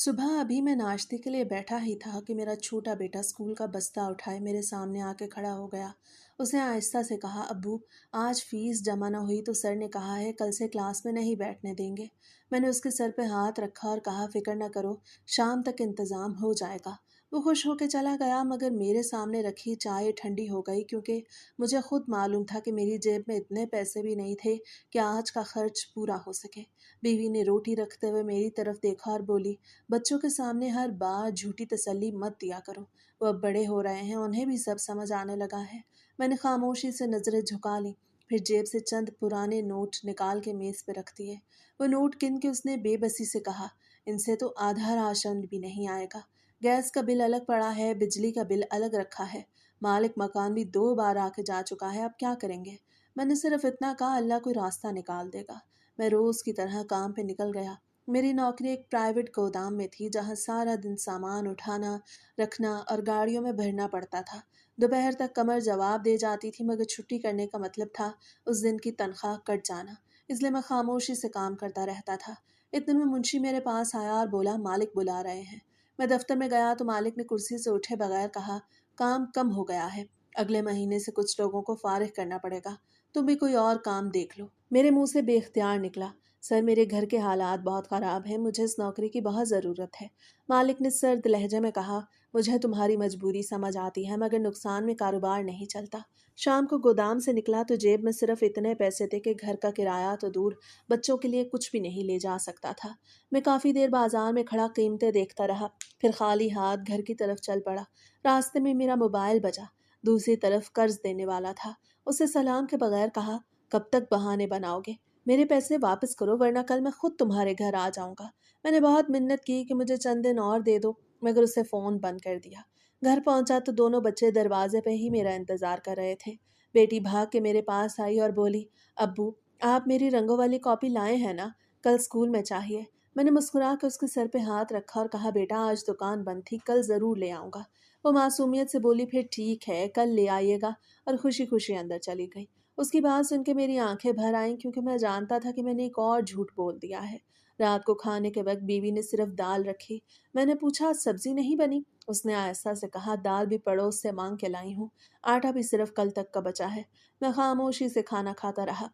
सुबह अभी मैं नाश्ते के लिए बैठा ही था कि मेरा छोटा बेटा स्कूल का बस्ता उठाए मेरे सामने आके खड़ा हो गया। उसने आहिस्ता से कहा, अब्बू, आज फीस जमा ना हुई तो सर ने कहा है कल से क्लास में नहीं बैठने देंगे। मैंने उसके सर पे हाथ रखा और कहा, फिक्र ना करो, शाम तक इंतज़ाम हो जाएगा। वो खुश होकर चला गया, मगर मेरे सामने रखी चाय ठंडी हो गई, क्योंकि मुझे खुद मालूम था कि मेरी जेब में इतने पैसे भी नहीं थे कि आज का खर्च पूरा हो सके। बीवी ने रोटी रखते हुए मेरी तरफ देखा और बोली, बच्चों के सामने हर बार झूठी तसल्ली मत दिया करो। वो अब बड़े हो रहे हैं, उन्हें भी सब समझ आने लगा है। मैंने खामोशी से नजरें झुका ली, फिर जेब से चंद पुराने नोट निकाल के मेज पे रख दिए। वो नोट गिन के उसने बेबसी से कहा, इनसे तो आधा राशन भी नहीं आएगा। गैस का बिल अलग पड़ा है, बिजली का बिल अलग रखा है। मालिक मकान भी 2 बार आके जा चुका है, अब क्या करेंगे? मैंने सिर्फ इतना कहा, अल्लाह कोई रास्ता निकाल देगा। मैं रोज की तरह काम पे निकल गया। मेरी नौकरी एक प्राइवेट गोदाम में थी, जहां सारा दिन सामान उठाना, रखना और गाड़ियों में भरना पड़ता था। दोपहर तक कमर जवाब दे जाती थी, मगर छुट्टी करने का मतलब था उस दिन की तनख्वाह कट जाना। इसलिए मैं खामोशी से काम करता रहता था। इतने में मुंशी मेरे पास आया और बोला, मालिक बुला रहे हैं। मैं दफ्तर में गया तो मालिक ने कुर्सी से उठे बगैर कहा, काम कम हो गया है, अगले महीने से कुछ लोगों को फारिग करना पड़ेगा, तुम भी कोई और काम देख लो। मेरे मुंह से बेख्तियार निकला, सर, मेरे घर के हालात बहुत ख़राब हैं, मुझे इस नौकरी की बहुत ज़रूरत है। मालिक ने सर्द लहजे में कहा, मुझे तुम्हारी मजबूरी समझ आती है, मगर नुकसान में कारोबार नहीं चलता। शाम को गोदाम से निकला तो जेब में सिर्फ इतने पैसे थे कि घर का किराया तो दूर, बच्चों के लिए कुछ भी नहीं ले जा सकता था। मैं काफ़ी देर बाजार में खड़ा कीमतें देखता रहा, फिर खाली हाथ घर की तरफ चल पड़ा। रास्ते में मेरा मोबाइल बजा। दूसरी तरफ कर्ज देने वाला था। उसे सलाम के बगैर कहा, कब तक बहाने बनाओगे? मेरे पैसे वापस करो, वरना कल मैं खुद तुम्हारे घर आ जाऊंगा। मैंने बहुत मिन्नत की कि मुझे चंद दिन और दे दो, मगर उसे फ़ोन बंद कर दिया। घर पहुंचा तो दोनों बच्चे दरवाजे पे ही मेरा इंतज़ार कर रहे थे। बेटी भाग के मेरे पास आई और बोली, अब्बू, आप मेरी रंगों वाली कॉपी लाए हैं ना? कल स्कूल में चाहिए। मैंने मुस्कुरा कर उसके सर पे हाथ रखा और कहा, बेटा, आज दुकान बंद थी, कल ज़रूर ले आऊँगा। वो मासूमियत से बोली, फिर ठीक है, कल ले आइएगा, और खुशी खुशी अंदर चली गई। उसकी बात सुन के मेरी आंखें भर आईं, क्योंकि मैं जानता था कि मैंने एक और झूठ बोल दिया है। रात को खाने के वक्त बीवी ने सिर्फ दाल रखी। मैंने पूछा, सब्जी नहीं बनी? उसने आहिस्ता से कहा, दाल भी पड़ोस से मांग के लाई हूँ, आटा भी सिर्फ कल तक का बचा है। मैं खामोशी से खाना खाता रहा।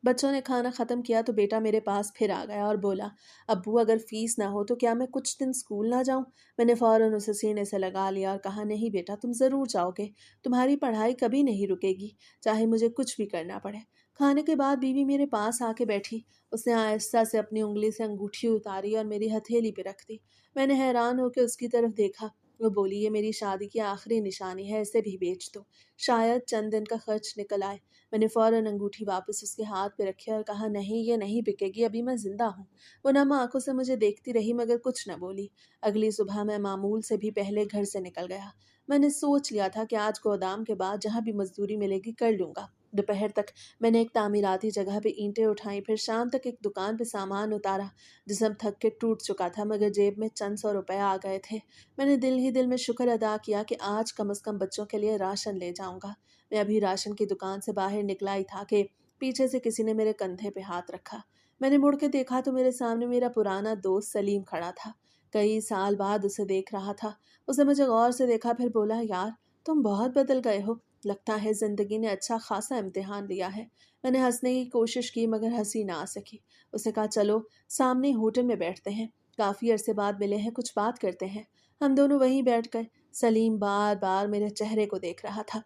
बच्चों ने खाना खत्म किया तो बेटा मेरे पास फिर आ गया और बोला, अब्बू, अगर फीस ना हो तो क्या मैं कुछ दिन स्कूल ना जाऊं? मैंने फौरन उसे सीने से लगा लिया और कहा, नहीं बेटा, तुम ज़रूर जाओगे। तुम्हारी पढ़ाई कभी नहीं रुकेगी, चाहे मुझे कुछ भी करना पड़े। खाने के बाद बीवी मेरे पास आके बैठी। उसने आहिस्ता से अपनी उंगली से अंगूठी उतारी और मेरी हथेली पे रख दी। मैंने हैरान होकर उसकी तरफ देखा। वो बोली, ये मेरी शादी की आखिरी निशानी है, इसे भी बेच दो, शायद चंद दिन का खर्च निकल आए। मैंने फ़ौरन अंगूठी वापस उसके हाथ पे रखी और कहा, नहीं, ये नहीं बिकेगी, अभी मैं ज़िंदा हूँ। वो नम आंखों से मुझे देखती रही, मगर कुछ न बोली। अगली सुबह मैं मामूल से भी पहले घर से निकल गया। मैंने सोच लिया था कि आज गोदाम के बाद जहाँ भी मजदूरी मिलेगी कर लूँगा। दोपहर तक मैंने एक तामीराती जगह पे ईंटें उठाई, फिर शाम तक एक दुकान पे सामान उतारा। जिस्म थक के टूट चुका था, मगर जेब में चंद सौ रुपए आ गए थे। मैंने दिल ही दिल में शुक्र अदा किया कि आज कम से कम बच्चों के लिए राशन ले जाऊंगा। मैं अभी राशन की दुकान से बाहर निकला ही था कि पीछे से किसी ने मेरे कंधे पे हाथ रखा। मैंने मुड़ के देखा तो मेरे सामने मेरा पुराना दोस्त सलीम खड़ा था। कई साल बाद उसे देख रहा था। उसने मुझे गौर से देखा, फिर बोला, यार, तुम बहुत बदल गए हो, लगता है जिंदगी ने अच्छा खासा इम्तिहान लिया है। मैंने हंसने की कोशिश की, मगर हंसी ना आ सकी। उसे कहा, चलो सामने होटल में बैठते हैं, काफ़ी अरसे बाद मिले हैं, कुछ बात करते हैं। हम दोनों वहीं बैठ गए। सलीम बार बार मेरे चेहरे को देख रहा था।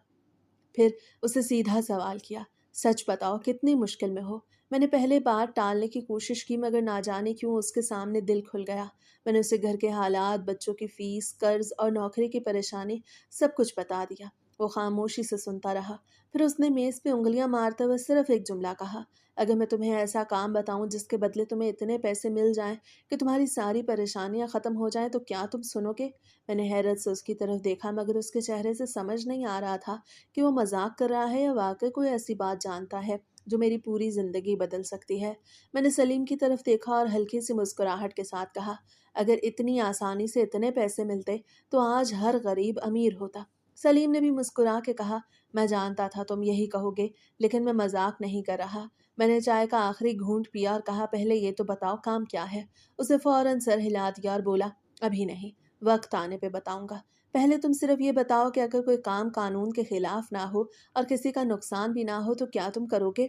फिर उसे सीधा सवाल किया, सच बताओ, कितनी मुश्किल में हो? मैंने पहले बार टालने की कोशिश की, मगर ना जाने क्यों उसके सामने दिल खुल गया। मैंने उसे घर के हालात, बच्चों की फीस, कर्ज और नौकरी की परेशानी सब कुछ बता दिया। वो खामोशी से सुनता रहा। फिर उसने मेज पे उंगलियां मारते हुए सिर्फ एक जुमला कहा, अगर मैं तुम्हें ऐसा काम बताऊं जिसके बदले तुम्हें इतने पैसे मिल जाएं कि तुम्हारी सारी परेशानियां खत्म हो जाएं, तो क्या तुम सुनोगे? मैंने हैरत से उसकी तरफ देखा, मगर उसके चेहरे से समझ नहीं आ रहा था कि वो मजाक कर रहा है या वाकई कोई ऐसी बात जानता है जो मेरी पूरी जिंदगी बदल सकती है। मैंने सलीम की तरफ देखा और हल्की सी मुस्कुराहट के साथ कहा, अगर इतनी आसानी से इतने पैसे मिलते तो आज हर गरीब अमीर होता। सलीम ने भी मुस्कुरा के कहा, मैं जानता था तुम यही कहोगे, लेकिन मैं मजाक नहीं कर रहा। میں نے چائے کا آخری گھونٹ پیا اور کہا پہلے یہ تو بتاؤ کام کیا ہے؟ اسے فوراً سر ہلا دیا اور بولا ابھی نہیں، وقت آنے پہ بتاؤں گا۔ پہلے تم صرف یہ بتاؤ کہ اگر کوئی کام قانون کے خلاف نہ ہو اور کسی کا نقصان بھی نہ ہو تو کیا تم کرو گے؟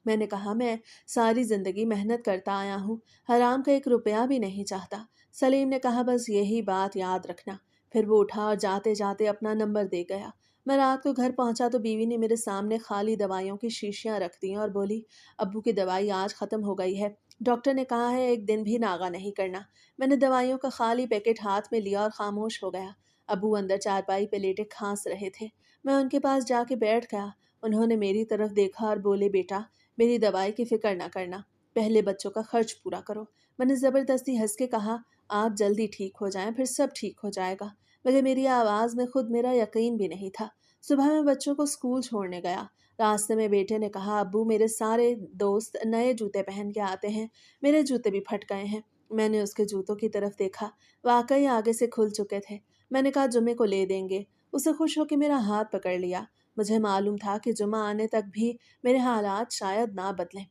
میں نے کہا میں ساری زندگی محنت کرتا آیا ہوں، حرام کا ایک روپیہ بھی نہیں چاہتا۔ سلیم نے کہا بس یہی بات یاد رکھنا۔ پھر وہ اٹھا اور جاتے جاتے اپنا نمبر دے گیا۔ میں رات کو گھر پہنچا تو بیوی نے میرے سامنے خالی دوائیوں کی شیشیاں رکھ دیں اور بولی ابو کی دوائی آج ختم ہو گئی ہے، ڈاکٹر نے کہا ہے ایک دن بھی ناغہ نہیں کرنا۔ میں نے دوائیوں کا خالی پیکٹ ہاتھ میں لیا اور خاموش ہو گیا۔ ابو اندر چارپائی پہ لیٹے کھانس رہے تھے۔ میں ان کے پاس جا کے بیٹھ گیا۔ انہوں نے میری طرف دیکھا اور بولے بیٹا میری دوائی کی فکر نہ کرنا، پہلے بچوں کا خرچ پورا کرو۔ میں نے زبردستی ہنس کے کہا آپ جلدی ٹھیک ہو جائیں پھر سب ٹھیک ہو جائے گا، مگر میری آواز میں خود میرا یقین بھی نہیں تھا۔ صبح میں بچوں کو اسکول چھوڑنے گیا۔ راستے میں بیٹے نے کہا ابو میرے سارے دوست نئے جوتے پہن کے آتے ہیں، میرے جوتے بھی پھٹ گئے ہیں۔ میں نے اس کے جوتوں کی طرف دیکھا، واقعی آگے سے کھل چکے تھے۔ میں نے کہا جمعے کو لے دیں گے۔ اسے خوش ہو کے میرا ہاتھ پکڑ لیا۔ مجھے معلوم تھا کہ جمعہ آنے تک بھی میرے حالات شاید نہ بدلیں۔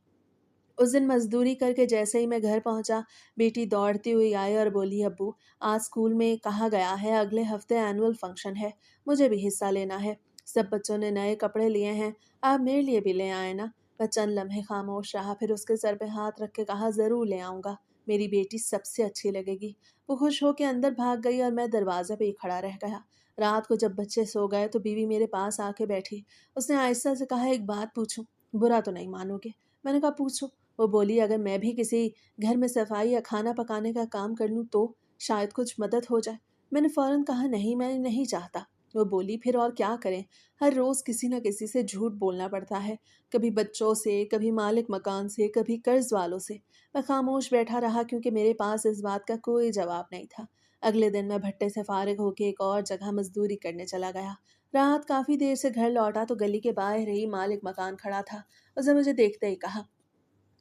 اس دن مزدوری کر کے جیسے ہی میں گھر پہنچا بیٹی دوڑتی ہوئی آئی اور بولی ابو آج اسکول میں کہا گیا ہے اگلے ہفتے اینول فنکشن ہے، مجھے بھی حصہ لینا ہے، سب بچوں نے نئے کپڑے لیے ہیں، آپ میرے لیے بھی لے آئے نا۔ میں چند لمحے خاموش رہا، پھر اس کے سر پہ ہاتھ رکھ کے کہا ضرور لے آؤں گا، میری بیٹی سب سے اچھی لگے گی۔ وہ خوش ہو کے اندر بھاگ گئی اور میں دروازے پہ ہی کھڑا رہ گیا۔ رات کو جب بچے سو گئے تو بیوی میرے پاس آ کے بیٹھی۔ اس نے آہستہ سے کہا ایک بات پوچھوں؟ برا تو نہیں مانو گے؟ میں نے کہا پوچھو۔ وہ بولی اگر میں بھی کسی گھر میں صفائی یا کھانا پکانے کا کام کر لوں تو شاید کچھ مدد ہو جائے۔ میں نے فوراً کہا نہیں میں نہیں چاہتا۔ وہ بولی پھر اور کیا کریں، ہر روز کسی نہ کسی سے جھوٹ بولنا پڑتا ہے، کبھی بچوں سے، کبھی مالک مکان سے، کبھی قرض والوں سے۔ میں خاموش بیٹھا رہا کیونکہ میرے پاس اس بات کا کوئی جواب نہیں تھا۔ اگلے دن میں بھٹے سے فارغ ہو کے ایک اور جگہ مزدوری کرنے چلا گیا۔ رات کافی دیر سے گھر لوٹا تو گلی کے باہر ہی مالک مکان کھڑا تھا۔ اس نے مجھے دیکھتے ہی کہا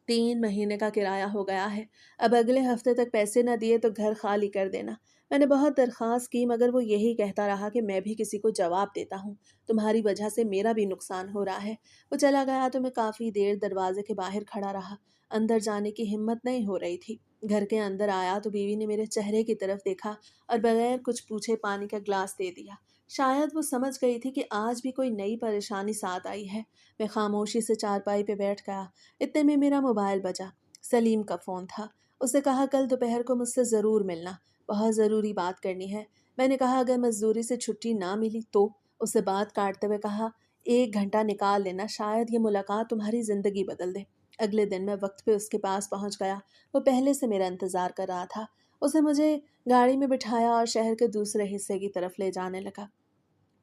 3 مہینے کا کرایہ ہو گیا ہے، اب اگلے ہفتے تک پیسے نہ دیے تو گھر خالی کر دینا۔ میں نے بہت درخواست کی مگر وہ یہی کہتا رہا کہ میں بھی کسی کو جواب دیتا ہوں، تمہاری وجہ سے میرا بھی نقصان ہو رہا ہے۔ وہ چلا گیا تو میں کافی دیر دروازے کے باہر کھڑا رہا، اندر جانے کی ہمت نہیں ہو رہی تھی۔ گھر کے اندر آیا تو بیوی نے میرے چہرے کی طرف دیکھا اور بغیر کچھ پوچھے پانی کا گلاس دے دیا۔ شاید وہ سمجھ گئی تھی کہ آج بھی کوئی نئی پریشانی ساتھ آئی ہے۔ میں خاموشی سے چارپائی پہ بیٹھ گیا۔ اتنے میں میرا موبائل بجا، سلیم کا فون تھا۔ اسے کہا کل دوپہر کو مجھ سے ضرور ملنا، بہت ضروری بات کرنی ہے۔ میں نے کہا اگر مزدوری سے چھٹی نہ ملی تو؟ اسے بات کاٹتے ہوئے کہا 1 گھنٹہ نکال لینا، شاید یہ ملاقات تمہاری زندگی بدل دے۔ اگلے دن میں وقت پہ اس کے پاس پہنچ گیا۔ وہ پہلے سے میرا انتظار کر رہا تھا۔ اسے مجھے گاڑی میں بٹھایا اور شہر کے دوسرے حصے کی طرف لے جانے لگا۔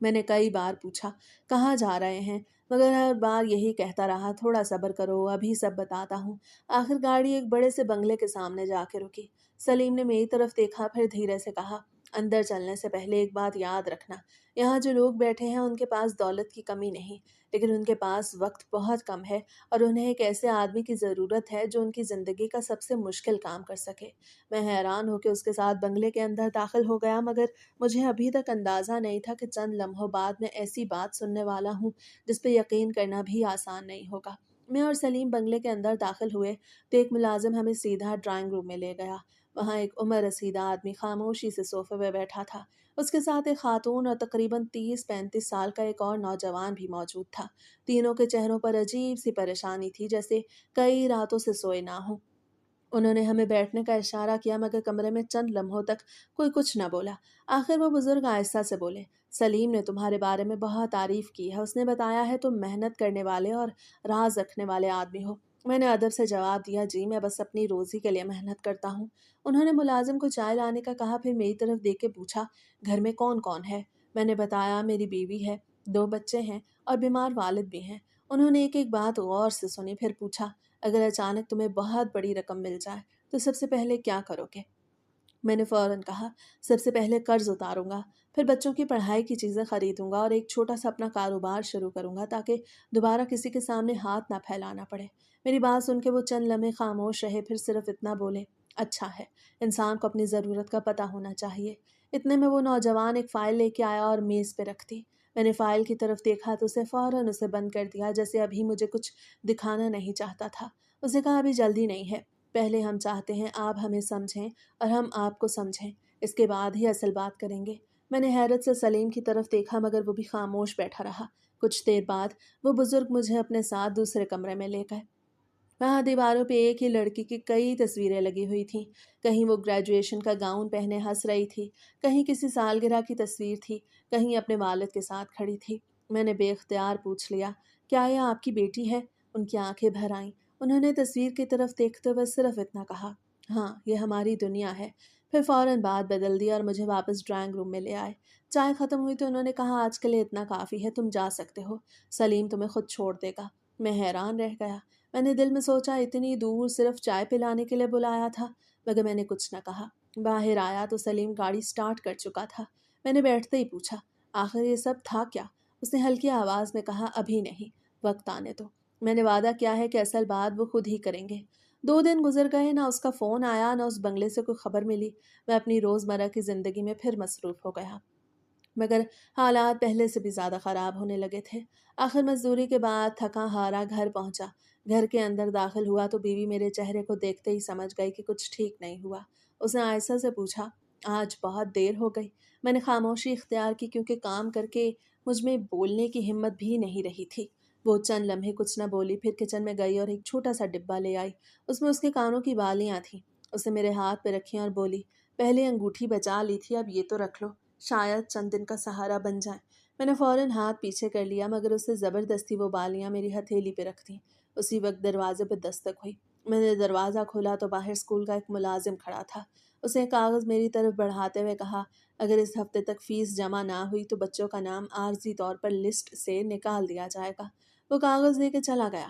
میں نے کئی بار پوچھا کہاں جا رہے ہیں، مگر ہر بار یہی کہتا رہا تھوڑا صبر کرو ابھی سب بتاتا ہوں۔ آخر گاڑی ایک بڑے سے بنگلے کے سامنے جا کے رکی۔ سلیم نے میری طرف دیکھا پھر دھیرے سے کہا اندر چلنے سے پہلے ایک بات یاد رکھنا، یہاں جو لوگ بیٹھے ہیں ان کے پاس دولت کی کمی نہیں، لیکن ان کے پاس وقت بہت کم ہے اور انہیں ایک ایسے آدمی کی ضرورت ہے جو ان کی زندگی کا سب سے مشکل کام کر سکے۔ میں حیران ہو کے اس کے ساتھ بنگلے کے اندر داخل ہو گیا مگر مجھے ابھی تک اندازہ نہیں تھا کہ چند لمحوں بعد میں ایسی بات سننے والا ہوں جس پہ یقین کرنا بھی آسان نہیں ہوگا۔ میں اور سلیم بنگلے کے اندر داخل ہوئے تو ایک ملازم ہمیں سیدھا ڈرائنگ روم میں لے گیا۔ وہاں ایک عمر رسیدہ آدمی خاموشی سے صوفے پہ بیٹھا تھا، اس کے ساتھ ایک خاتون اور تقریباً 30-35 سال کا ایک اور نوجوان بھی موجود تھا۔ تینوں کے چہروں پر عجیب سی پریشانی تھی جیسے کئی راتوں سے سوئے نہ ہوں۔ انہوں نے ہمیں بیٹھنے کا اشارہ کیا مگر کمرے میں چند لمحوں تک کوئی کچھ نہ بولا۔ آخر وہ بزرگ آہستہ سے بولے سلیم نے تمہارے بارے میں بہت تعریف کی ہے، اس نے بتایا ہے تم محنت کرنے والے اور راز رکھنے والے آدمی ہو۔ میں نے ادب سے جواب دیا جی میں بس اپنی روزی کے لیے محنت کرتا ہوں۔ انہوں نے ملازم کو چائے لانے کا کہا پھر میری طرف دیکھ کے پوچھا گھر میں کون کون ہے؟ میں نے بتایا میری بیوی ہے، 2 بچے ہیں اور بیمار والد بھی ہیں۔ انہوں نے ایک ایک بات غور سے سنی پھر پوچھا اگر اچانک تمہیں بہت بڑی رقم مل جائے تو سب سے پہلے کیا کرو گے؟ میں نے فوراً کہا سب سے پہلے قرض اتاروں گا، پھر بچوں کی پڑھائی کی چیزیں خریدوں گا اور ایک چھوٹا سا اپنا کاروبار شروع کروں گا تاکہ دوبارہ کسی کے سامنے ہاتھ نہ پھیلانا پڑے۔ میری بات سن کے وہ چند لمحے خاموش رہے پھر صرف اتنا بولے اچھا ہے، انسان کو اپنی ضرورت کا پتہ ہونا چاہیے۔ اتنے میں وہ نوجوان ایک فائل لے کے آیا اور میز پہ رکھ دی۔ میں نے فائل کی طرف دیکھا تو اسے فوراً اسے بند کر دیا، جیسے ابھی مجھے کچھ دکھانا نہیں چاہتا تھا۔ اسے کہا ابھی جلدی نہیں ہے، پہلے ہم چاہتے ہیں آپ ہمیں سمجھیں اور ہم آپ کو سمجھیں، اس کے بعد ہی اصل بات کریں گے۔ میں نے حیرت سے سلیم کی طرف دیکھا مگر وہ بھی خاموش بیٹھا رہا۔ کچھ دیر بعد وہ بزرگ مجھے اپنے ساتھ دوسرے کمرے میں لے گئے۔ وہاں دیواروں پہ ایک ہی لڑکی کی کئی تصویریں لگی ہوئی تھیں۔ کہیں وہ گریجویشن کا گاؤن پہنے ہنس رہی تھی، کہیں کسی سالگرہ کی تصویر تھی، کہیں اپنے والد کے ساتھ کھڑی تھی۔ میں نے بے اختیار پوچھ لیا، کیا یہ آپ کی بیٹی ہے؟ ان کی آنکھیں بھر آئیں۔ انہوں نے تصویر کی طرف دیکھتے ہوئے صرف اتنا کہا، ہاں یہ ہماری دنیا ہے۔ پھر فوراً بات بدل دی اور مجھے واپس ڈرائنگ روم میں لے آئے۔ چائے ختم ہوئی تو انہوں نے کہا، آج کے لیے اتنا کافی ہے، تم جا سکتے ہو، سلیم تمہیں خود چھوڑ دے گا۔ میں حیران رہ گیا۔ میں نے دل میں سوچا، اتنی دور صرف چائے پلانے کے لیے بلایا تھا، مگر میں نے کچھ نہ کہا۔ باہر آیا تو سلیم گاڑی سٹارٹ کر چکا تھا۔ میں نے بیٹھتے ہی پوچھا، آخر یہ سب تھا کیا؟ اس نے ہلکی آواز میں کہا، ابھی نہیں، وقت آنے دو۔ میں نے وعدہ کیا ہے کہ اصل بات وہ خود ہی کریں گے۔ 2 دن گزر گئے، نہ اس کا فون آیا نہ اس بنگلے سے کوئی خبر ملی۔ میں اپنی روزمرہ کی زندگی میں پھر مصروف ہو گیا، مگر حالات پہلے سے بھی زیادہ خراب ہونے لگے تھے۔ آخر مزدوری کے بعد تھکا ہارا گھر پہنچا۔ گھر کے اندر داخل ہوا تو بیوی میرے چہرے کو دیکھتے ہی سمجھ گئی کہ کچھ ٹھیک نہیں ہوا۔ اس نے آہستہ سے پوچھا، آج بہت دیر ہو گئی؟ میں نے خاموشی اختیار کی، کیونکہ کام کر کے مجھ میں بولنے کی ہمت بھی نہیں رہی تھی۔ وہ چند لمحے کچھ نہ بولی، پھر کچن میں گئی اور ایک چھوٹا سا ڈبہ لے آئی۔ اس میں اس کے کانوں کی بالیاں تھیں۔ اسے میرے ہاتھ پہ رکھی اور بولی، پہلے انگوٹھی بچا لی تھی، اب یہ تو رکھ لو، شاید چند دن کا سہارا بن جائیں۔ میں نے فوراً ہاتھ پیچھے کر لیا، مگر اس سے زبردستی وہ بالیاں میری ہتھیلی پہ رکھ دیں۔ اسی وقت دروازے پہ دستک ہوئی۔ میں نے دروازہ کھولا تو باہر اسکول کا ایک ملازم کھڑا تھا۔ اس نے کاغذ میری طرف بڑھاتے ہوئے کہا، اگر اس ہفتے تک فیس جمع نہ ہوئی تو بچوں کا نام عارضی طور پر لسٹ سے نکال دیا جائے گا۔ وہ کاغذ لے کے چلا گیا۔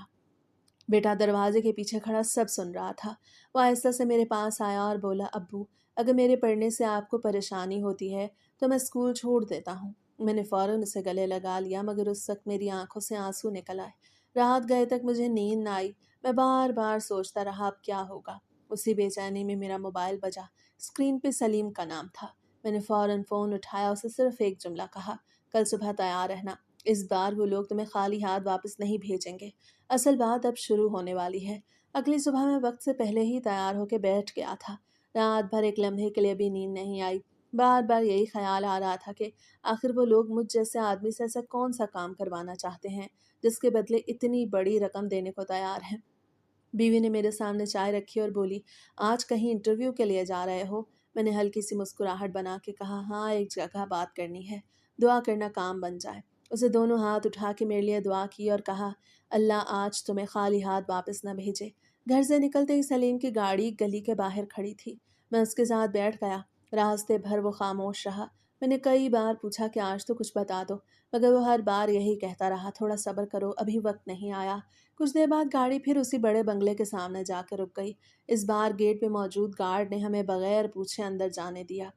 بیٹا دروازے کے پیچھے کھڑا سب سن رہا تھا۔ وہ آہستہ سے میرے پاس آیا اور بولا، ابو اگر میرے پڑھنے سے آپ کو پریشانی ہوتی ہے تو میں اسکول چھوڑ دیتا ہوں۔ میں نے فوراً اسے گلے لگا لیا، مگر اس وقت میری آنکھوں سے آنسو نکل آئے۔ رات گئے تک مجھے نیند نہ آئی۔ میں بار بار سوچتا رہا اب کیا ہوگا۔ اسی بے چینی میں میرا موبائل بجا۔ اسکرین پہ سلیم کا نام تھا۔ میں نے فوراً فون اٹھایا، اسے صرف ایک جملہ کہا، کل صبح تیار رہنا، اس بار وہ لوگ تمہیں خالی ہاتھ واپس نہیں بھیجیں گے۔ اصل بات اب شروع ہونے والی ہے۔ اگلی صبح میں وقت سے پہلے ہی تیار ہو کے بیٹھ گیا تھا۔ رات بھر ایک لمحے کے لیے بھی نیند نہیں آئی۔ بار بار یہی خیال آ رہا تھا کہ آخر وہ لوگ مجھ جیسے آدمی سے ایسا کون سا کام کروانا چاہتے ہیں جس کے بدلے اتنی بڑی رقم دینے کو تیار ہیں۔ بیوی نے میرے سامنے چائے رکھی اور بولی، آج کہیں انٹرویو کے لیے جا رہے ہو؟ میں نے ہلکی سی مسکراہٹ بنا کے کہا، ہاں ایک جگہ بات کرنی ہے، دعا کرنا کام بن جائے۔ اسے دونوں ہاتھ اٹھا کے میرے لیے دعا کی اور کہا، اللہ آج تمہیں خالی ہاتھ واپس نہ بھیجے۔ گھر سے نکلتے ہی سلیم کی گاڑی گلی کے باہر کھڑی تھی۔ میں اس کے ساتھ بیٹھ گیا۔ راستے بھر وہ خاموش رہا۔ میں نے کئی بار پوچھا کہ آج تو کچھ بتا دو، مگر وہ ہر بار یہی کہتا رہا، تھوڑا صبر کرو، ابھی وقت نہیں آیا۔ کچھ دیر بعد گاڑی پھر اسی بڑے بنگلے کے سامنے جا کے رک گئی۔ اس بار گیٹ پہ موجود گارڈ نے ہمیں بغیر پوچھے اندر جانے دیا،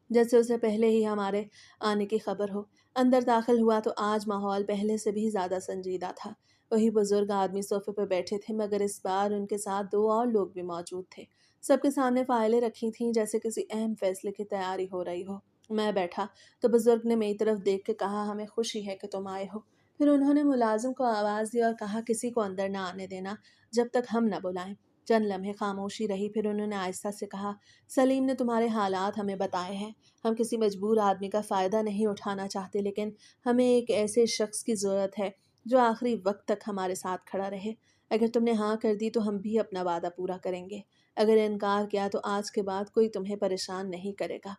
جیسے اسے پہلے ہی ہمارے آنے کی خبر ہو۔ اندر داخل ہوا تو آج ماحول پہلے سے بھی زیادہ سنجیدہ تھا۔ وہی بزرگ آدمی صوفے پہ بیٹھے تھے، مگر اس بار ان کے ساتھ 2 اور لوگ بھی موجود تھے۔ سب کے سامنے فائلیں رکھی تھیں، جیسے کسی اہم فیصلے کی تیاری ہو رہی ہو۔ میں بیٹھا تو بزرگ نے میری طرف دیکھ کے کہا، ہمیں خوشی ہے کہ تم آئے ہو۔ پھر انہوں نے ملازم کو آواز دی اور کہا، کسی کو اندر نہ آنے دینا جب تک ہم نہ بلائیں۔ چند لمحے خاموشی رہی، پھر انہوں نے آہستہ سے کہا، سلیم نے تمہارے حالات ہمیں بتائے ہیں۔ ہم کسی مجبور آدمی کا فائدہ نہیں اٹھانا چاہتے، لیکن ہمیں ایک ایسے شخص کی ضرورت ہے جو آخری وقت تک ہمارے ساتھ کھڑا رہے۔ اگر تم نے ہاں کر دی تو ہم بھی اپنا وعدہ پورا کریں گے، اگر انکار کیا تو آج کے بعد کوئی تمہیں پریشان نہیں کرے گا۔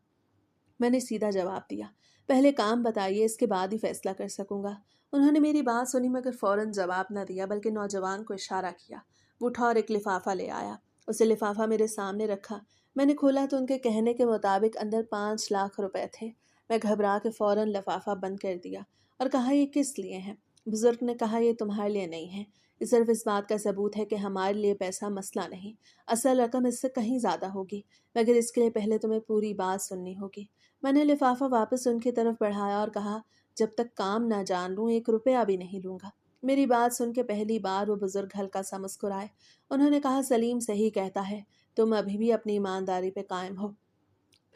میں نے سیدھا جواب دیا، پہلے کام بتائیے، اس کے بعد ہی فیصلہ کر سکوں گا۔ انہوں نے میری بات سنی مگر فوراً جواب نہ دیا، بلکہ نوجوان کو اشارہ کیا۔ وہ اٹھا اور ایک لفافہ لے آیا۔ اسے لفافہ میرے سامنے رکھا۔ میں نے کھولا تو ان کے کہنے کے مطابق اندر 5 لاکھ روپے تھے۔ میں گھبرا کے فوراً لفافہ بند کر دیا اور کہا، یہ کس لیے ہیں؟ بزرگ نے کہا، یہ تمہارے لیے نہیں ہے، یہ صرف اس بات کا ثبوت ہے کہ ہمارے لیے پیسہ مسئلہ نہیں، اصل رقم اس سے کہیں زیادہ ہوگی، مگر اس کے لیے پہلے تمہیں پوری بات سننی ہوگی۔ میں نے لفافہ واپس ان کی طرف بڑھایا اور کہا، جب تک کام نہ جان لوں 1 روپیہ بھی نہیں لوں گا۔ میری بات سن کے پہلی بار وہ بزرگ ہلکا سا مسکرائے۔ انہوں نے کہا، سلیم صحیح کہتا ہے، تم ابھی بھی اپنی ایمانداری پہ قائم ہو۔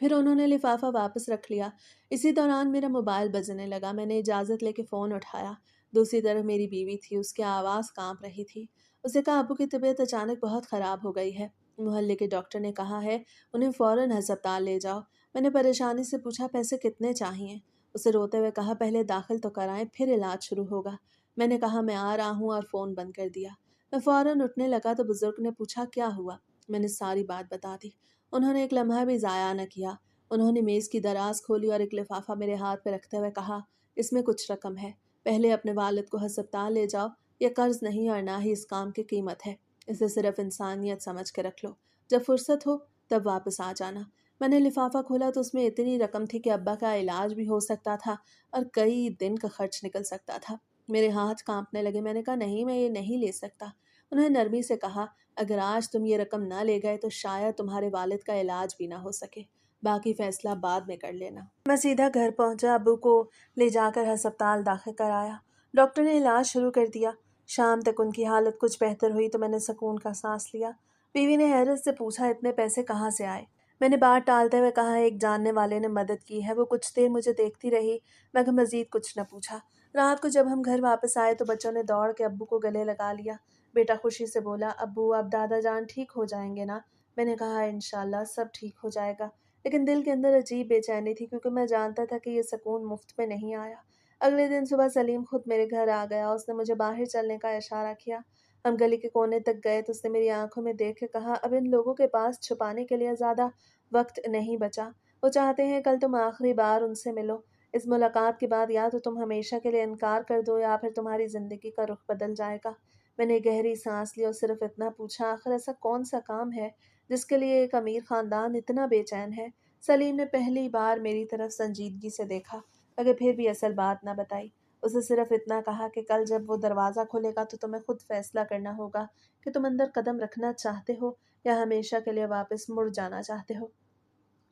फिर उन्होंने लिफाफा वापस रख लिया। इसी दौरान मेरा मोबाइल बजने लगा। मैंने इजाज़त लेके फ़ोन उठाया। दूसरी तरफ मेरी बीवी थी, उसकी आवाज़ काँप रही थी। उसे कहा, अब्बू की तबीयत अचानक बहुत ख़राब हो गई है। मोहल्ले के डॉक्टर ने कहा है उन्हें फ़ौरन अस्पताल ले जाओ। मैंने परेशानी से पूछा, पैसे कितने चाहिए? उसे रोते हुए कहा, पहले दाखिल तो कराएं, फिर इलाज शुरू होगा। मैंने कहा, मैं आ रहा हूँ, और फ़ोन बंद कर दिया। मैं फ़ौरन उठने लगा तो बुज़ुर्ग ने पूछा, क्या हुआ? मैंने सारी बात बता दी। उन्होंने एक लम्हा भी ज़ाया न किया। उन्होंने मेज़ की दराज खोली और एक लिफाफा मेरे हाथ पे रखते हुए कहा, इसमें कुछ रकम है, पहले अपने वालिद को अस्पताल ले जाओ। ये कर्ज नहीं और ना ही इस काम की कीमत है। इसे सिर्फ इंसानियत समझ के रख लो। जब फुर्सत हो तब वापस आ जाना। मैंने लिफाफा खोला तो उसमें इतनी रकम थी कि अब्बा का इलाज भी हो सकता था और कई दिन का खर्च निकल सकता था। मेरे हाथ कांपने लगे। मैंने कहा, नहीं, मैं ये नहीं ले सकता। उन्होंने नरमी से कहा, अगर आज तुम ये रकम ना ले गए तो शायद तुम्हारे वालिद का इलाज भी ना हो सके। बाकी फैसला बाद में कर लेना। मैं सीधा घर पहुंचा, अब्बू को ले जाकर अस्पताल दाखिल कराया। डॉक्टर ने इलाज शुरू कर दिया। शाम तक उनकी हालत कुछ बेहतर हुई तो मैंने सुकून का सांस लिया। बीवी ने हैरत से पूछा, इतने पैसे कहाँ से आए? मैंने बात टालते हुए कहा, एक जानने वाले ने मदद की है। वो कुछ देर मुझे देखती रही, मगर मजीद कुछ न पूछा। रात को जब हम घर वापस आए तो बच्चों ने दौड़ के अब्बू को गले लगा लिया। बेटा खुशी से बोला, अब्बू अब दादा जान ठीक हो जाएंगे ना? मैंने कहा, इंशाल्लाह सब ठीक हो जाएगा। लेकिन दिल के अंदर अजीब बेचैनी थी, क्योंकि मैं जानता था कि ये सुकून मुफ्त में नहीं आया। अगले दिन सुबह सलीम खुद मेरे घर आ गया। उसने मुझे बाहर चलने का इशारा किया। हम गली के कोने तक गए तो उसने मेरी आंखों में देख के कहा, अब इन लोगों के पास छुपाने के लिए ज़्यादा वक्त नहीं बचा। वो चाहते हैं कल तुम आखिरी बार उनसे मिलो। इस मुलाकात के बाद या तो तुम हमेशा के लिए इनकार कर दो या फिर तुम्हारी ज़िंदगी का रुख बदल जाएगा। मैंने गहरी सांस ली और सिर्फ इतना पूछा, आखिर ऐसा कौन सा काम है जिसके लिए एक अमीर ख़ानदान इतना बेचैन है? सलीम ने पहली बार मेरी तरफ संजीदगी से देखा, मगर फिर भी असल बात ना बताई। उसे सिर्फ इतना कहा कि कल जब वो दरवाज़ा खोलेगा तो तुम्हें खुद फैसला करना होगा कि तुम अंदर कदम रखना चाहते हो या हमेशा के लिए वापस मुड़ जाना चाहते हो।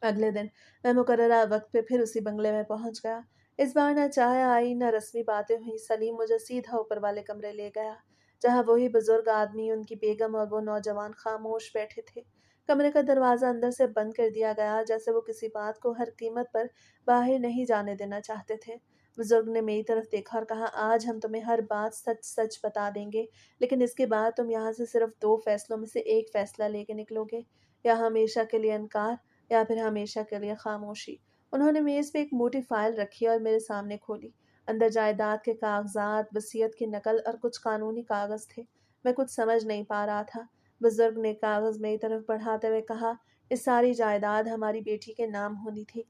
अगले दिन मैं मुकर्ररा वक्त पे फिर उसी बंगले में पहुंच गया। इस बार न चाय आई न रस्मी बातें हुई। सलीम मुझे सीधा ऊपर वाले कमरे ले गया, जहां वही बुजुर्ग आदमी, उनकी बेगम और वो नौजवान खामोश बैठे थे। कमरे का दरवाज़ा अंदर से बंद कर दिया गया, जैसे वो किसी बात को हर कीमत पर बाहर नहीं जाने देना चाहते थे। बुजुर्ग ने मेरी तरफ देखा और कहा, आज हम तुम्हें हर बात सच सच बता देंगे, लेकिन इसके बाद तुम यहाँ से सिर्फ दो फैसलों में से एक फैसला लेके निकलोगे, या हमेशा के लिए इनकार या फिर हमेशा के लिए खामोशी। उन्होंने मेज़ पे एक मोटी फाइल रखी और मेरे सामने खोली। अंदर जायदाद के कागजात, वसीयत की नकल और कुछ कानूनी कागज़ थे। मैं कुछ समझ नहीं पा रहा था। बुजुर्ग ने कागज़ मेरी तरफ बढ़ाते हुए कहा, इस सारी जायदाद हमारी बेटी के नाम होनी थी,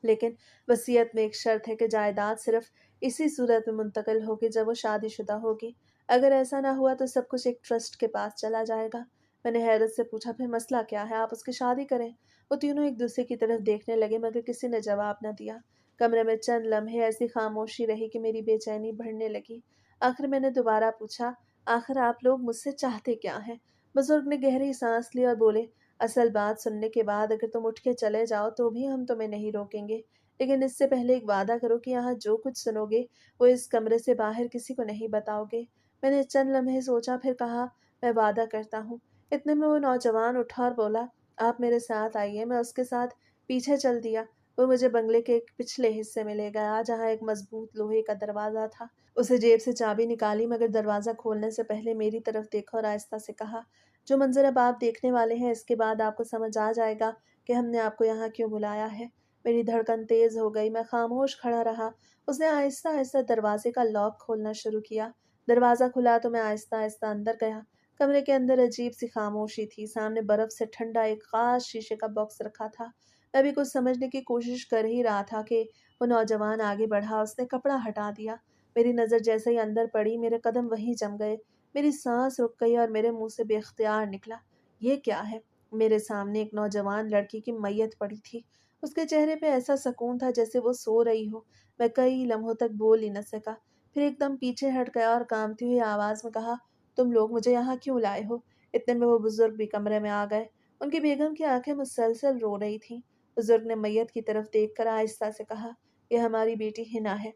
लेकिन वसीयत में एक शर्त है कि जायदाद सिर्फ इसी सूरत में मुंतकिल होगी जब वो शादीशुदा होगी। अगर ऐसा ना हुआ तो सब कुछ एक ट्रस्ट के पास चला जाएगा। मैंने हैरत से पूछा, फिर मसला क्या है? आप उसकी शादी करें। वो तीनों एक दूसरे की तरफ देखने लगे, मगर किसी ने जवाब न दिया। कमरे में चंद लम्हे ऐसी खामोशी रही कि मेरी बेचैनी बढ़ने लगी। आखिर मैंने दोबारा पूछा, आखिर आप लोग मुझसे चाहते क्या हैं? बुजुर्ग ने गहरी सांस ली और बोले, असल बात सुनने के बाद अगर तुम उठ के चले जाओ तो भी हम तुम्हें नहीं रोकेंगे, लेकिन इससे पहले एक वादा करो कि यहाँ जो कुछ सुनोगे वो इस कमरे से बाहर किसी को नहीं बताओगे। मैंने चंद लम्हे सोचा, फिर कहा, मैं वादा करता हूँ। इतने में वो नौजवान उठा और बोला, आप मेरे साथ आइए। मैं उसके साथ पीछे चल दिया। वो मुझे बंगले के एक पिछले हिस्से में ले गया, जहाँ एक मजबूत लोहे का दरवाज़ा था। उसे जेब से चाबी निकाली, मगर दरवाज़ा खोलने से पहले मेरी तरफ देखा और आहिस्ता से कहा, जो मंजर अब आप देखने वाले हैं, इसके बाद आपको समझ आ जाएगा कि हमने आपको यहाँ क्यों बुलाया है। मेरी धड़कन तेज हो गई। मैं खामोश खड़ा रहा। उसने आहिस्ता आहिस्ता दरवाजे का लॉक खोलना शुरू किया। दरवाज़ा खुला तो मैं आहिस्ता आहिस्ता अंदर गया। कमरे के अंदर अजीब सी खामोशी थी। सामने बर्फ से ठंडा एक खास शीशे का बॉक्स रखा था। मैं भी कुछ समझने की कोशिश कर ही रहा था कि वो नौजवान आगे बढ़ा। उसने कपड़ा हटा दिया। मेरी नज़र जैसे ही अंदर पड़ी, मेरे कदम वहीं जम गए। मेरी सांस रुक गई और मेरे मुंह से बेख्तियार निकला, ये क्या है? मेरे सामने एक नौजवान लड़की की मैयत पड़ी थी। उसके चेहरे पे ऐसा सुकून था जैसे वो सो रही हो। मैं कई लम्हों तक बोल ही न सका। फिर एकदम पीछे हट गया और कांपती हुई आवाज़ में कहा, तुम लोग मुझे यहाँ क्यों लाए हो? इतने में वो बुजुर्ग भी कमरे में आ गए। उनकी बेगम की आंखें मुसलसल रो रही थीं। बुजुर्ग ने मैयत की तरफ देख कर आहिस्ता से कहा, यह हमारी बेटी हिना है।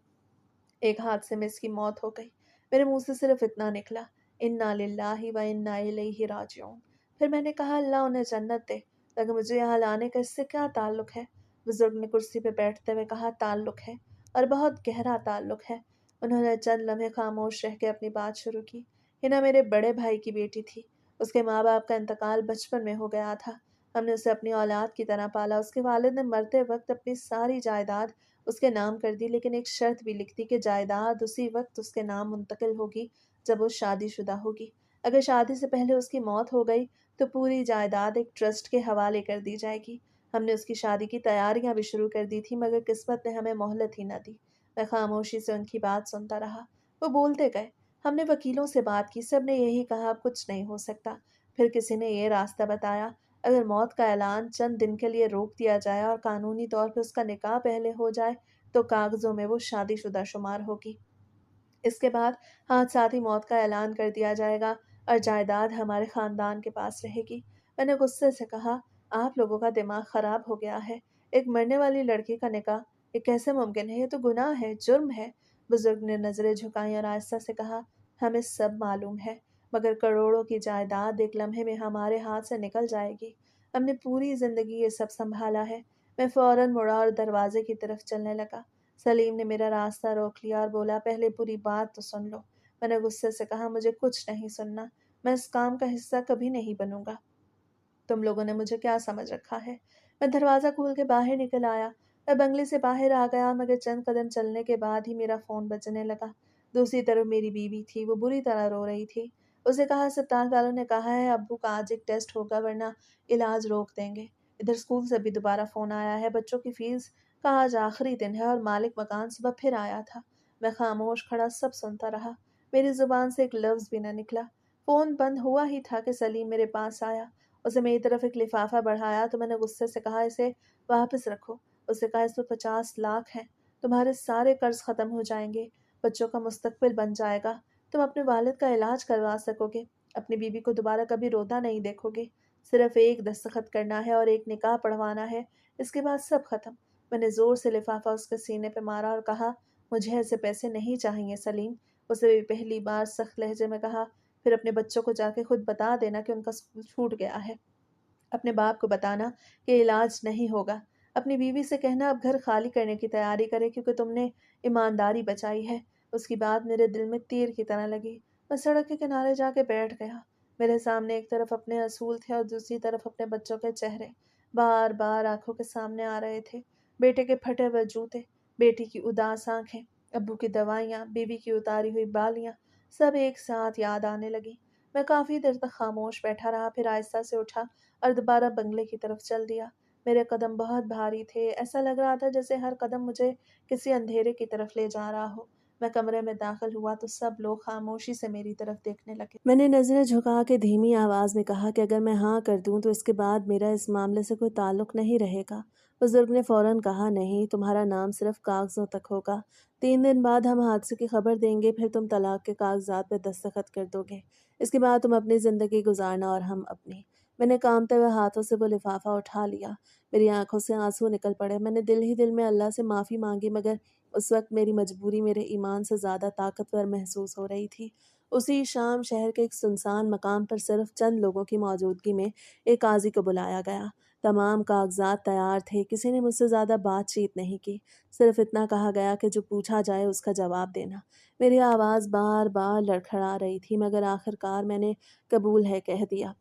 एक हादसे में इसकी मौत हो गई। मेरे मुंह से सिर्फ इतना निकला, इन्ना लिल्लाहि व इन्ना इलैहि राजिऊन। फिर मैंने कहा, अल्लाह उन्हें जन्नत दे। लेकिन मुझे यहाँ लाने का इससे क्या ताल्लुक है? बुजुर्ग ने कुर्सी पे बैठते हुए कहा, ताल्लुक है, और बहुत गहरा ताल्लुक है। उन्होंने चंद लम्हे खामोश रह के अपनी बात शुरू की। हिना मेरे बड़े भाई की बेटी थी। उसके माँ बाप का इंतकाल बचपन में हो गया था। हमने उसे अपनी औलाद की तरह पाला। उसके वालिद ने मरते वक्त अपनी सारी जायदाद उसके नाम कर दी, लेकिन एक शर्त भी लिख दी कि जायदाद उसी वक्त उसके नाम मुंतकिल होगी जब वो शादीशुदा होगी। अगर शादी से पहले उसकी मौत हो गई तो पूरी जायदाद एक ट्रस्ट के हवाले कर दी जाएगी। हमने उसकी शादी की तैयारियां भी शुरू कर दी थी, मगर किस्मत ने हमें मोहलत ही न दी। मैं खामोशी से उनकी बात सुनता रहा। वो बोलते गए। हमने वकीलों से बात की, सब ने यही कहा अब कुछ नहीं हो सकता। फिर किसी ने ये रास्ता बताया, अगर मौत का ऐलान चंद दिन के लिए रोक दिया जाए और कानूनी तौर पर उसका निकाह पहले हो जाए तो कागजों में वो शादीशुदा शुमार होगी। इसके बाद हादसाती मौत का ऐलान कर दिया जाएगा और जायदाद हमारे खानदान के पास रहेगी। मैंने गुस्से से कहा, आप लोगों का दिमाग खराब हो गया है। एक मरने वाली लड़की का निकाह ये कैसे मुमकिन है? ये तो गुनाह है, जुर्म है। बुजुर्ग ने नजरें झुकाई और आहिस्ता से कहा, हमें सब मालूम है, मगर करोड़ों की जायदाद एक लम्हे में हमारे हाथ से निकल जाएगी। हमने पूरी जिंदगी ये सब संभाला है। मैं फौरन मुड़ा और दरवाजे की तरफ चलने लगा। सलीम ने मेरा रास्ता रोक लिया और बोला, पहले पूरी बात तो सुन लो। मैंने गुस्से से कहा, मुझे कुछ नहीं सुनना। मैं इस काम का हिस्सा कभी नहीं बनूंगा। तुम लोगों ने मुझे क्या समझ रखा है? मैं दरवाज़ा खोल के बाहर निकल आया। मैं बंगले से बाहर आ गया, मगर चंद कदम चलने के बाद ही मेरा फ़ोन बजने लगा। दूसरी तरफ मेरी बीवी थी, वो बुरी तरह रो रही थी। उसे कहा, अस्पताल वालों ने कहा है अब्बू का आज एक टेस्ट होगा, वरना इलाज रोक देंगे। इधर स्कूल से भी दोबारा फ़ोन आया है, बच्चों की फ़ीस का आज आखिरी दिन है और मालिक मकान सुबह फिर आया था। मैं खामोश खड़ा सब सुनता रहा। मेरी ज़ुबान से एक लफ्ज़ भी न निकला। फ़ोन बंद हुआ ही था कि सलीम मेरे पास आया। उसने मेरी तरफ एक लिफाफा बढ़ाया तो मैंने गुस्से से कहा, इसे वापस रखो। उसने कहा, इसमें 50 लाख हैं। तुम्हारे सारे कर्ज खत्म हो जाएंगे, बच्चों का मुस्तकबिल बन जाएगा, तुम अपने वालिद का इलाज करवा सकोगे, अपनी बीवी को दोबारा कभी रोता नहीं देखोगे। सिर्फ एक दस्तखत करना है और एक निकाह पढ़वाना है, इसके बाद सब खत्म। मैंने जोर से लिफाफा उसके सीने पे मारा और कहा, मुझे ऐसे पैसे नहीं चाहिए सलीम। उसे भी पहली बार सख्त लहजे में कहा, फिर अपने बच्चों को जाके खुद बता देना कि उनका स्कूल छूट गया है। अपने बाप को बताना कि इलाज नहीं होगा। अपनी बीवी से कहना अब घर खाली करने की तैयारी करे, क्योंकि तुमने ईमानदारी बचाई है। उसकी बात मेरे दिल में तीर की तरह लगी। मैं सड़क के किनारे जाके बैठ गया। मेरे सामने एक तरफ अपने असूल थे और दूसरी तरफ अपने बच्चों के चेहरे बार बार आंखों के सामने आ रहे थे। बेटे के फटे हुए जूते, बेटी की उदास आंखें, अब्बू की दवाइयाँ, बीवी की उतारी हुई बालियाँ, सब एक साथ याद आने लगी। मैं काफ़ी देर तक खामोश बैठा रहा, फिर आहिस्ता से उठा और दोबारा बंगले की तरफ चल दिया। मेरे कदम बहुत भारी थे, ऐसा लग रहा था जैसे हर कदम मुझे किसी अंधेरे की तरफ ले जा रहा हो। मैं कमरे में दाखिल हुआ तो सब लोग खामोशी से मेरी तरफ देखने लगे। मैंने नज़रें झुका के धीमी आवाज़ में कहा कि अगर मैं हाँ कर दूं तो इसके बाद मेरा इस मामले से कोई ताल्लुक नहीं रहेगा। बुजुर्ग ने फौरन कहा, नहीं, तुम्हारा नाम सिर्फ कागजों तक होगा। 3 दिन बाद हम हादसे की खबर देंगे, फिर तुम तलाक के कागजात पे दस्तखत कर दोगे। इसके बाद तुम अपनी ज़िंदगी गुजारना और हम अपनी। मैंने कांपते हुए हाथों से वो लिफाफा उठा लिया। मेरी आंखों से आंसू निकल पड़े। मैंने दिल ही दिल में अल्लाह से माफ़ी मांगी, मगर उस वक्त मेरी मजबूरी मेरे ईमान से ज़्यादा ताकतवर महसूस हो रही थी। उसी शाम शहर के एक सुनसान मकाम पर सिर्फ चंद लोगों की मौजूदगी में एक काजी को बुलाया गया। तमाम कागजात तैयार थे। किसी ने मुझसे ज़्यादा बातचीत नहीं की। सिर्फ इतना कहा गया कि जो पूछा जाए उसका जवाब देना। मेरी आवाज़ बार बार लड़खड़ा रही थी, मगर आखिरकार मैंने कबूल है कह दिया।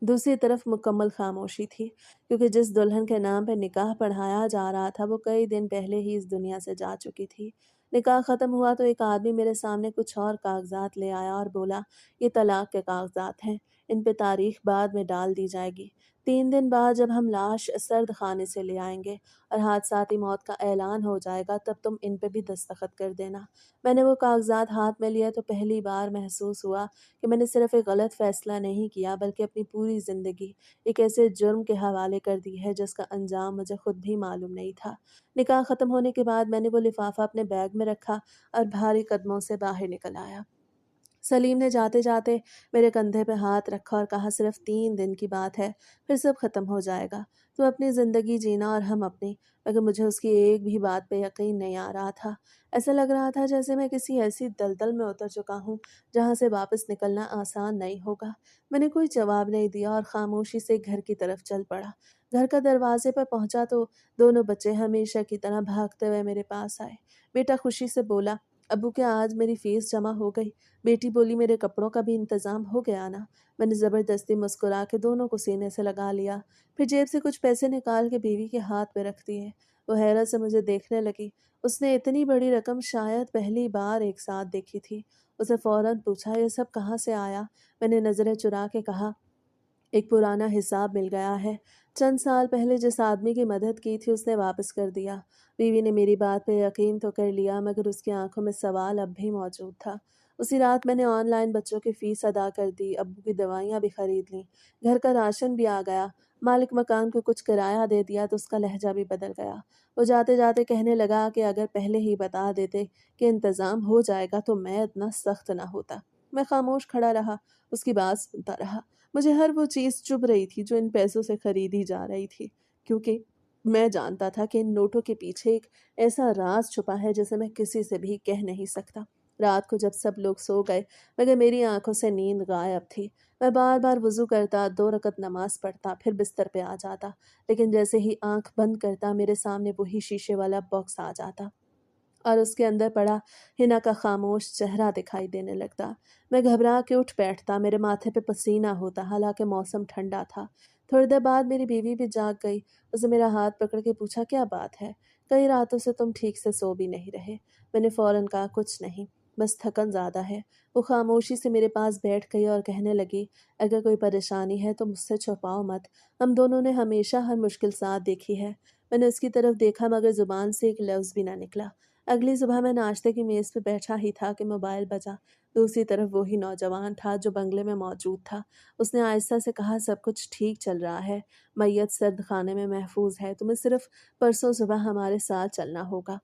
दूसरी तरफ मुकम्मल खामोशी थी, क्योंकि जिस दुल्हन के नाम पर निकाह पढ़ाया जा रहा था वो कई दिन पहले ही इस दुनिया से जा चुकी थी। निकाह ख़त्म हुआ तो एक आदमी मेरे सामने कुछ और कागजात ले आया और बोला, ये तलाक के कागजात हैं, इन पे तारीख बाद में डाल दी जाएगी। 3 दिन बाद जब हम लाश सर्द खाने से ले आएंगे और हादसाती मौत का ऐलान हो जाएगा, तब तुम इन पे भी दस्तखत कर देना। मैंने वो कागजात हाथ में लिए तो पहली बार महसूस हुआ कि मैंने सिर्फ एक गलत फैसला नहीं किया, बल्कि अपनी पूरी ज़िंदगी एक ऐसे जुर्म के हवाले कर दी है जिसका अंजाम मुझे खुद भी मालूम नहीं था। निकाह ख़त्म होने के बाद मैंने वो लिफाफा अपने बैग में रखा और भारी कदमों से बाहर निकल आया। سلیم نے جاتے جاتے میرے کندھے پہ ہاتھ رکھا اور کہا صرف 3 دن کی بات ہے، پھر سب ختم ہو جائے گا۔ تو اپنی زندگی جینا اور ہم اپنی۔ مگر مجھے اس کی ایک بھی بات پہ یقین نہیں آ رہا تھا۔ ایسا لگ رہا تھا جیسے میں کسی ایسی دلدل میں اتر چکا ہوں جہاں سے واپس نکلنا آسان نہیں ہوگا۔ میں نے کوئی جواب نہیں دیا اور خاموشی سے گھر کی طرف چل پڑا۔ گھر کا دروازے پر پہنچا تو دونوں بچے ہمیشہ کی طرح بھاگتے ہوئے میرے پاس آئے۔ بیٹا خوشی سے بولا، ابو کیا آج میری فیس جمع ہو گئی؟ بیٹی بولی میرے کپڑوں کا بھی انتظام ہو گیا نا؟ میں نے زبردستی مسکرا کے دونوں کو سینے سے لگا لیا، پھر جیب سے کچھ پیسے نکال کے بیوی کے ہاتھ پہ رکھ دیے۔ وہ حیرت سے مجھے دیکھنے لگی۔ اس نے اتنی بڑی رقم شاید پہلی بار ایک ساتھ دیکھی تھی۔ اسے فوراً پوچھا یہ سب کہاں سے آیا؟ میں نے نظریں چرا کے کہا ایک پرانا حساب مل گیا ہے، چند سال پہلے جس آدمی کی مدد کی تھی اس نے واپس کر دیا۔ بیوی نے میری بات پہ یقین تو کر لیا مگر اس کی آنکھوں میں سوال اب بھی موجود تھا۔ اسی رات میں نے آن لائن بچوں کی فیس ادا کر دی، ابو کی دوائیاں بھی خرید لیں، گھر کا راشن بھی آ گیا۔ مالک مکان کو کچھ کرایہ دے دیا تو اس کا لہجہ بھی بدل گیا۔ وہ جاتے جاتے کہنے لگا کہ اگر پہلے ہی بتا دیتے کہ انتظام ہو جائے گا تو میں اتنا سخت نہ ہوتا۔ میں خاموش کھڑا رہا، اس کی بات سنتا رہا۔ مجھے ہر وہ چیز چبھ رہی تھی جو ان پیسوں سے خریدی جا رہی تھی، کیونکہ میں جانتا تھا کہ ان نوٹوں کے پیچھے ایک ایسا راز چھپا ہے جسے میں کسی سے بھی کہہ نہیں سکتا۔ رات کو جب سب لوگ سو گئے مگر میری آنکھوں سے نیند غائب تھی، میں بار بار وضو کرتا، 2 رکعت نماز پڑھتا، پھر بستر پہ آ جاتا، لیکن جیسے ہی آنکھ بند کرتا میرے سامنے وہی شیشے والا باکس آ جاتا اور اس کے اندر پڑا ہنا کا خاموش چہرہ دکھائی دینے لگتا۔ میں گھبرا کے اٹھ بیٹھتا، میرے ماتھے پہ پسینہ ہوتا، حالانکہ موسم ٹھنڈا تھا۔ تھوڑی دیر بعد میری بیوی بھی جاگ گئی۔ اسے میرا ہاتھ پکڑ کے پوچھا کیا بات ہے؟ کئی راتوں سے تم ٹھیک سے سو بھی نہیں رہے۔ میں نے فوراً کہا کچھ نہیں، بس تھکن زیادہ ہے۔ وہ خاموشی سے میرے پاس بیٹھ گئی اور کہنے لگی اگر کوئی پریشانی ہے تو مجھ سے چھپاؤ مت، ہم دونوں نے ہمیشہ ہر مشکل ساتھ دیکھی ہے۔ میں نے اس کی طرف دیکھا مگر زبان سے ایک لفظ بھی نہ نکلا۔ اگلی صبح میں ناشتے کی میز پہ بیٹھا ہی تھا کہ موبائل بجا۔ دوسری طرف وہی نوجوان تھا جو بنگلے میں موجود تھا۔ اس نے آہستہ سے کہا سب کچھ ٹھیک چل رہا ہے، میت سرد خانے میں محفوظ ہے، تمہیں صرف پرسوں صبح ہمارے ساتھ چلنا ہوگا۔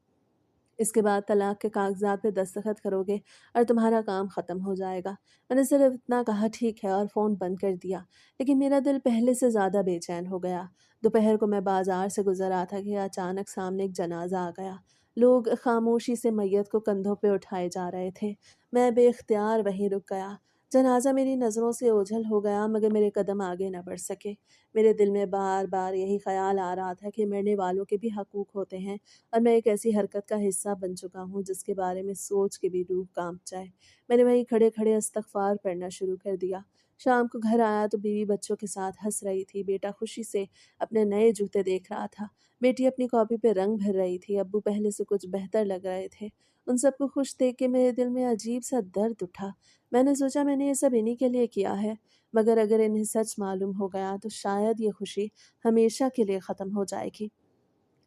اس کے بعد طلاق کے کاغذات پہ دستخط کرو گے اور تمہارا کام ختم ہو جائے گا۔ میں نے صرف اتنا کہا ٹھیک ہے اور فون بند کر دیا، لیکن میرا دل پہلے سے زیادہ بے چین ہو گیا۔ دوپہر کو میں بازار سے گزر رہا تھا کہ اچانک سامنے ایک جنازہ آ گیا۔ لوگ خاموشی سے میت کو کندھوں پہ اٹھائے جا رہے تھے۔ میں بے اختیار وہیں رک گیا۔ جنازہ میری نظروں سے اوجھل ہو گیا مگر میرے قدم آگے نہ بڑھ سکے۔ میرے دل میں بار بار یہی خیال آ رہا تھا کہ مرنے والوں کے بھی حقوق ہوتے ہیں اور میں ایک ایسی حرکت کا حصہ بن چکا ہوں جس کے بارے میں سوچ کے بھی روح کانپ جائے۔ میں نے وہیں کھڑے کھڑے استغفار پڑھنا شروع کر دیا۔ شام کو گھر آیا تو بیوی بچوں کے ساتھ ہنس رہی تھی، بیٹا خوشی سے اپنے نئے جوتے دیکھ رہا تھا، بیٹی اپنی کاپی پہ رنگ بھر رہی تھی، ابو پہلے سے کچھ بہتر لگ رہے تھے۔ ان سب کو خوش دیکھ کے میرے دل میں عجیب سا درد اٹھا۔ میں نے سوچا میں نے یہ سب انہی کے لیے کیا ہے، مگر اگر انہیں سچ معلوم ہو گیا تو شاید یہ خوشی ہمیشہ کے لیے ختم ہو جائے گی۔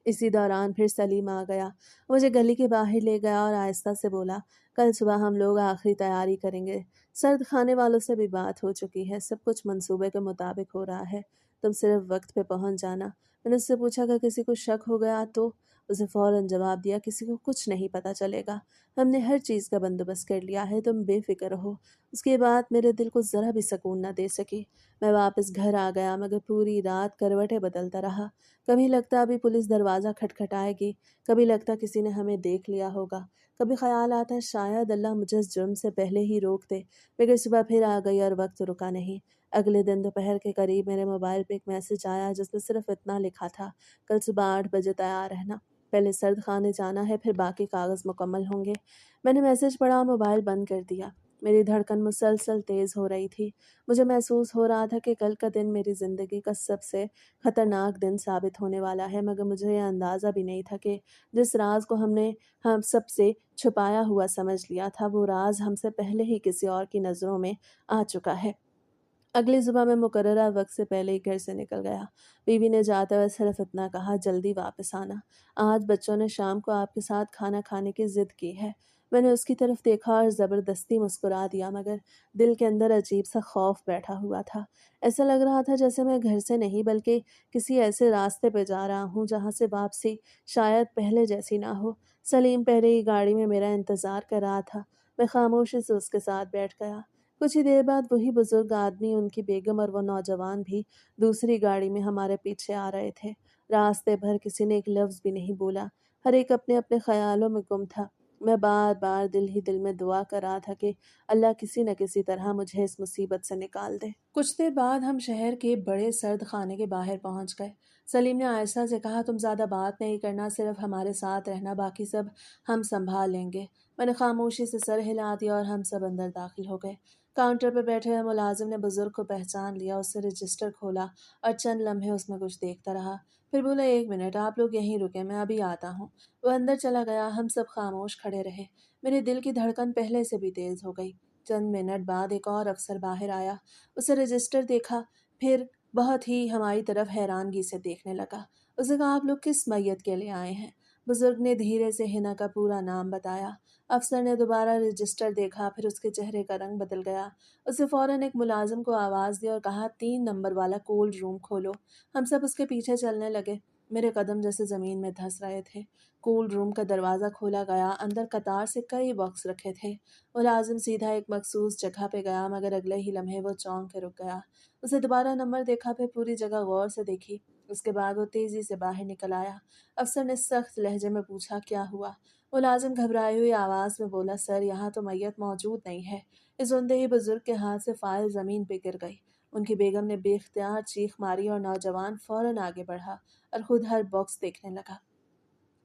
اسی دوران پھر سلیم آ گیا، مجھے گلی کے باہر لے گیا اور آہستہ سے بولا کل صبح ہم لوگ آخری تیاری کریں گے، سرد کھانے والوں سے بھی بات ہو چکی ہے، سب کچھ منصوبے کے مطابق ہو رہا ہے، تم صرف وقت پہ پہنچ جانا۔ میں نے اس سے پوچھا کہ کسی کو شک ہو گیا تو؟ اسے فوراً جواب دیا کسی کو کچھ نہیں پتہ چلے گا، ہم نے ہر چیز کا بندوبست کر لیا ہے، تم بے فکر رہو۔ اس کے بعد میرے دل کو ذرا بھی سکون نہ دے سکی۔ میں واپس گھر آ گیا مگر پوری رات کروٹیں بدلتا رہا۔ کبھی لگتا ابھی پولیس دروازہ کھٹکھٹائے گی، کبھی لگتا کسی نے ہمیں دیکھ لیا ہوگا، کبھی خیال آتا شاید اللہ مجھے اس جرم سے پہلے ہی روک دے، مگر صبح پھر آ گئی اور وقت رکا نہیں۔ اگلے دن دوپہر کے قریب میرے موبائل پہ ایک میسج آیا جس میں صرف اتنا لکھا تھا کل صبح 8 بجے تیار رہنا، پہلے سرد خانے جانا ہے پھر باقی کاغذ مکمل ہوں گے۔ میں نے میسج پڑھا اور موبائل بند کر دیا۔ میری دھڑکن مسلسل تیز ہو رہی تھی، مجھے محسوس ہو رہا تھا کہ کل کا دن میری زندگی کا سب سے خطرناک دن ثابت ہونے والا ہے، مگر مجھے یہ اندازہ بھی نہیں تھا کہ جس راز کو ہم سب سے چھپایا ہوا سمجھ لیا تھا وہ راز ہم سے پہلے ہی کسی اور کی نظروں میں آ چکا ہے۔ اگلی صبح میں مقررہ وقت سے پہلے ہی گھر سے نکل گیا۔ بیوی نے جاتے ہوئے صرف اتنا کہا جلدی واپس آنا، آج بچوں نے شام کو آپ کے ساتھ کھانا کھانے کی ضد کی ہے۔ میں نے اس کی طرف دیکھا اور زبردستی مسکرا دیا مگر دل کے اندر عجیب سا خوف بیٹھا ہوا تھا۔ ایسا لگ رہا تھا جیسے میں گھر سے نہیں بلکہ کسی ایسے راستے پہ جا رہا ہوں جہاں سے واپسی شاید پہلے جیسی نہ ہو۔ سلیم پہلے ہی گاڑی میں میرا انتظار کر رہا تھا۔ मैं खामोशी से उसके साथ बैठ गया। कुछ ही देर बाद वही बुजुर्ग आदमी, उनकी बेगम और वो नौजवान भी दूसरी गाड़ी में हमारे पीछे आ रहे थे। रास्ते भर किसी ने एक लफ्ज़ भी नहीं बोला। हर एक अपने अपने ख्यालों में गुम था। मैं बार बार दिल ही दिल में दुआ कर रहा था कि अल्लाह किसी न किसी तरह मुझे इस मुसीबत से निकाल दे। कुछ देर बाद हम शहर के बड़े सर्द खाने के बाहर पहुंच गए। सलीम ने आयशा से कहा, तुम ज़्यादा बात नहीं करना, सिर्फ हमारे साथ रहना, बाकी सब हम संभाल लेंगे। मैंने खामोशी से सर हिला दिया और हम सब अंदर दाखिल हो गए। काउंटर पर बैठे हुए मुलाजिम ने बुजुर्ग को पहचान लिया, उससे रजिस्टर खोला और चंद लम्हे उसमें कुछ देखता रहा। फिर बोला, एक मिनट, आप लोग यहीं रुके, मैं अभी आता हूँ। वो अंदर चला गया। हम सब खामोश खड़े रहे। मेरे दिल की धड़कन पहले से भी तेज हो गई। चंद मिनट बाद एक और अफसर बाहर आया। उसे रजिस्टर देखा, फिर बहुत ही हमारी तरफ हैरानगी से देखने लगा। उसने कहा, आप लोग किस मैयत के लिए आए हैं? बुजुर्ग ने धीरे से हिना का पूरा नाम बताया। अफसर ने दोबारा रजिस्टर देखा, फिर उसके चेहरे का रंग बदल गया। उसे फौरन एक मुलाजिम को आवाज़ दी और कहा, 3 नंबर वाला कोल्ड रूम खोलो। हम सब उसके पीछे चलने लगे। मेरे कदम जैसे ज़मीन में धंस रहे थे। कोल्ड रूम का दरवाज़ा खोला गया। अंदर कतार से कई बॉक्स रखे थे। मुलाजिम सीधा एक मखसूस जगह पे गया, मगर अगले ही लम्हे वो चौंक के रुक गया। उसे दोबारा नंबर देखा, फिर पूरी जगह गौर से देखी। उसके बाद वो तेज़ी से बाहर निकल आया। अफसर ने सख्त लहजे में पूछा, क्या हुआ? मुलाजिम घबराई हुई आवाज़ में बोला, सर, यहाँ तो मैयत मौजूद नहीं है। इस सुनते ही बुजुर्ग के हाथ से फाइल ज़मीन पे गिर गई। उनकी बेगम ने बेख्तियार चीख मारी और नौजवान फौरन आगे बढ़ा और खुद हर बॉक्स देखने लगा।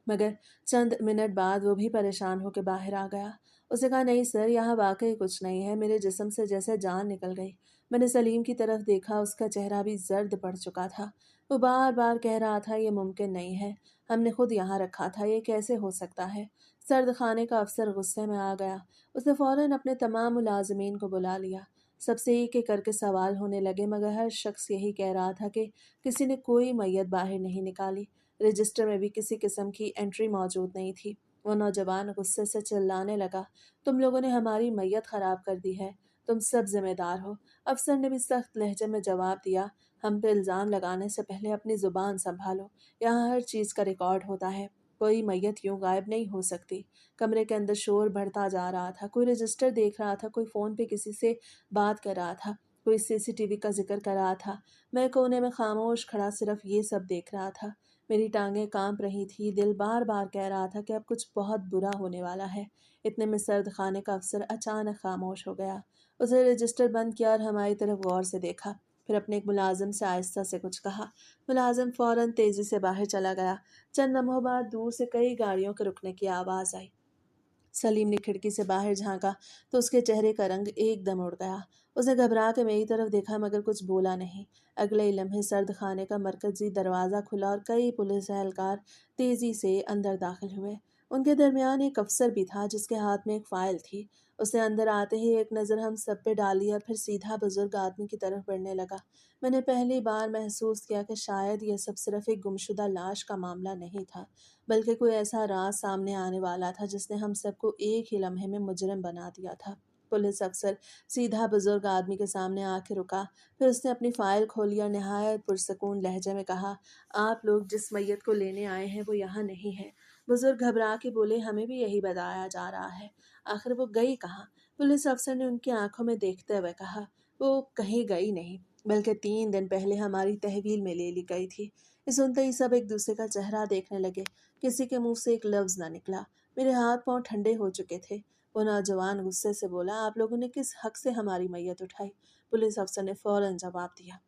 मगर चंद मिनट बाद वो भी परेशान होकर बाहर आ गया। उसे कहा, नहीं सर, यहाँ वाकई कुछ नहीं है। मेरे जिस्म से जैसे जान निकल गई। मैंने सलीम की तरफ देखा, उसका चेहरा भी जर्द पड़ चुका था। वो बार बार कह रहा था, ये मुमकिन नहीं है, हमने खुद यहाँ रखा था, ये कैसे हो सकता है? सर्द खाने का अफसर गुस्से में आ गया। उसने फौरन अपने तमाम मुलाजमीन को बुला लिया। सबसे एक एक करके सवाल होने लगे, मगर हर शख्स यही कह रहा था कि किसी ने कोई मैयत बाहर नहीं निकाली। रजिस्टर में भी किसी किस्म की एंट्री मौजूद नहीं थी। वो नौजवान गुस्से से चिल्लाने लगा, तुम लोगों ने हमारी मैयत खराब कर दी है, तुम सब जिम्मेदार हो। अफसर ने भी सख्त लहजे में जवाब दिया, हम पे इल्ज़ाम लगाने से पहले अपनी ज़ुबान संभालो। यहाँ हर चीज़ का रिकॉर्ड होता है। कोई मैयत यूं गायब नहीं हो सकती। कमरे के अंदर शोर बढ़ता जा रहा था। कोई रजिस्टर देख रहा था, कोई फ़ोन पे किसी से बात कर रहा था, कोई सीसीटीवी का जिक्र कर रहा था। मैं कोने में खामोश खड़ा सिर्फ ये सब देख रहा था। मेरी टांगें कांप रही थी, दिल बार बार कह रहा था कि अब कुछ बहुत बुरा होने वाला है। इतने में सर्द खाने का अफसर अचानक खामोश हो गया। उसने रजिस्टर बंद किया और हमारी तरफ गौर से देखा। फिर अपने एक मुलाजिम से आहिस्ता से कुछ कहा। मुलाजिम फौरन तेजी से बाहर चला गया। चंद लम्हों बाद दूर से कई गाड़ियों के रुकने की आवाज़ आई। सलीम ने खिड़की से बाहर झांका तो उसके चेहरे का रंग एकदम उड़ गया। उसने घबरा के मेरी तरफ देखा, मगर कुछ बोला नहीं। अगले ही लम्हे सर्द खाने का मरकजी दरवाज़ा खुला और कई पुलिस एहलकार तेज़ी से अंदर दाखिल हुए। उनके दरमियान एक अफसर भी था जिसके हाथ में एक फ़ाइल थी। उसने अंदर आते ही एक नज़र हम सब पे डाली और फिर सीधा बुजुर्ग आदमी की तरफ बढ़ने लगा। मैंने पहली बार महसूस किया कि शायद यह सब सिर्फ एक गुमशुदा लाश का मामला नहीं था, बल्कि कोई ऐसा राज सामने आने वाला था जिसने हम सबको एक ही लम्हे में मुजरिम बना दिया था। पुलिस अफसर सीधा बुजुर्ग आदमी के सामने आके रुका। फिर उसने अपनी फाइल खोली और नहायत पुरसकून लहजे में कहा, आप लोग जिस मैयत को लेने आए हैं वो यहाँ नहीं है। बुजुर्ग घबरा के बोले, हमें भी यही बताया जा रहा है, आखिर वो गई कहाँ? पुलिस अफसर ने उनकी आंखों में देखते हुए कहा, वो कहीं गई नहीं, बल्कि 3 दिन पहले हमारी तहवील में ले ली गई थी। ये सुनते ही सब एक दूसरे का चेहरा देखने लगे। किसी के मुंह से एक लफ्ज़ ना निकला। मेरे हाथ पांव ठंडे हो चुके थे। वो नौजवान गुस्से से बोला, आप लोगों ने किस हक से हमारी मैयत उठाई? पुलिस अफसर ने फौरन जवाब दिया,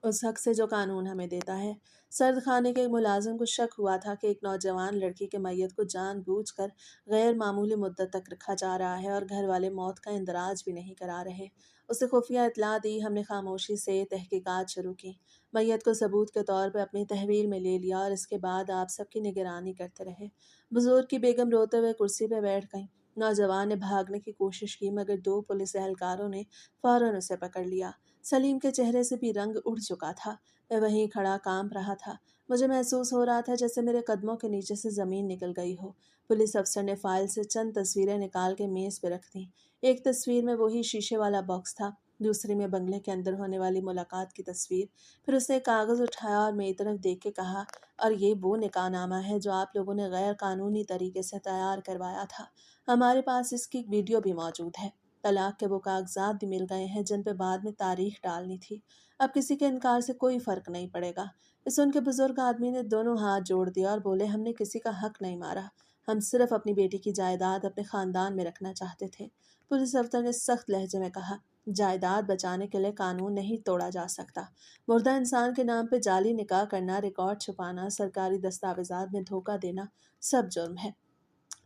उस हक से जो कानून हमें देता है। सर्द खाने के एक मुलाजिम को शक हुआ था कि एक नौजवान लड़की के मैयत को जानबूझकर गैर मामूली मुद्दत तक रखा जा रहा है और घर वाले मौत का इंदराज भी नहीं करा रहे। उसे खुफिया इतला दी। हमने खामोशी से तहकीकात शुरू की। मैयत को सबूत के तौर पर अपनी तहवील में ले लिया और इसके बाद आप सबकी निगरानी करते रहे। बुजुर्ग की बेगम रोते हुए कुर्सी पर बैठ गई। नौजवान ने भागने की कोशिश की, मगर 2 पुलिस एहलकारों ने फौरन उसे पकड़ लिया। सलीम के चेहरे से भी रंग उड़ चुका था। मैं वहीं खड़ा कांप रहा था। मुझे महसूस हो रहा था जैसे मेरे कदमों के नीचे से ज़मीन निकल गई हो। पुलिस अफसर ने फाइल से चंद तस्वीरें निकाल के मेज़ पे रख दी। एक तस्वीर में वही शीशे वाला बॉक्स था दूसरी में बंगले के अंदर होने वाली मुलाकात की तस्वीर। फिर उसने एक कागज़ उठाया और मेरी तरफ देख के कहा, और ये वो निकाहनामा है जो आप लोगों ने गैर कानूनी तरीके से तैयार करवाया था। हमारे पास इसकी एक वीडियो भी मौजूद है। तलाक के वो कागजात भी मिल गए हैं जिन पे बाद में तारीख डालनी थी। अब किसी के इनकार से कोई फ़र्क नहीं पड़ेगा। ये सुन के बुजुर्ग आदमी ने दोनों हाथ जोड़ दिया और बोले, हमने किसी का हक नहीं मारा। हम सिर्फ अपनी बेटी की जायदाद अपने ख़ानदान में रखना चाहते थे। पुलिस अफसर ने सख्त लहजे में कहा, जायदाद बचाने के लिए कानून नहीं तोड़ा जा सकता। मुर्दा इंसान के नाम पे जाली निकाह करना, रिकॉर्ड छुपाना, सरकारी दस्तावेजात में धोखा देना सब जुर्म है।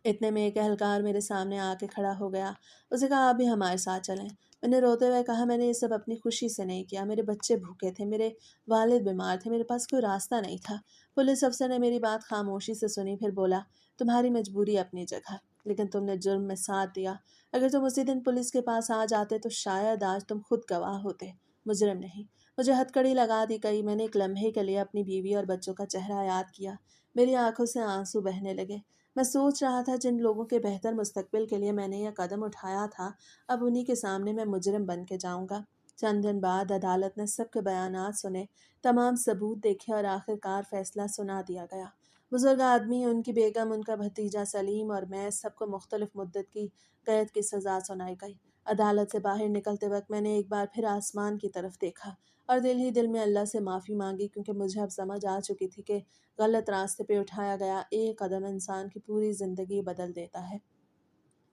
इतने में एक एहलकार मेरे सामने आके खड़ा हो गया। उसे कहा, आप भी हमारे साथ चलें। मैंने रोते हुए कहा, मैंने ये सब अपनी खुशी से नहीं किया। मेरे बच्चे भूखे थे, मेरे वालिद बीमार थे, मेरे पास कोई रास्ता नहीं था। पुलिस अफसर ने मेरी बात खामोशी से सुनी, फिर बोला, तुम्हारी मजबूरी अपनी जगह, लेकिन तुमने जुर्म में साथ दिया। अगर तुम उसी दिन पुलिस के पास आ जाते तो शायद आज तुम खुद गवाह होते, मुजरिम नहीं। मुझे हथकड़ी लगा दी गई। मैंने एक लम्हे के लिए अपनी बीवी और बच्चों का चेहरा याद किया। मेरी आंखों से आंसू बहने लगे। मैं सोच रहा था, जिन लोगों के बेहतर मुस्तकबिल के लिए मैंने यह कदम उठाया था, अब उन्हीं के सामने मैं मुजरिम बन के जाऊंगा। चंद दिन बाद अदालत ने सबके बयानात सुने, तमाम सबूत देखे और आखिरकार फैसला सुना दिया गया। बुजुर्ग आदमी, उनकी बेगम, उनका भतीजा सलीम और मैं सबको मुख्तलिफ मुद्दत की कैद की सज़ा सुनाई गई। अदालत से बाहर निकलते वक्त मैंने एक बार फिर आसमान की तरफ देखा और दिल ही दिल में अल्लाह से माफ़ी मांगी, क्योंकि मुझे अब समझ आ चुकी थी कि गलत रास्ते पे उठाया गया एक कदम इंसान की पूरी ज़िंदगी बदल देता है।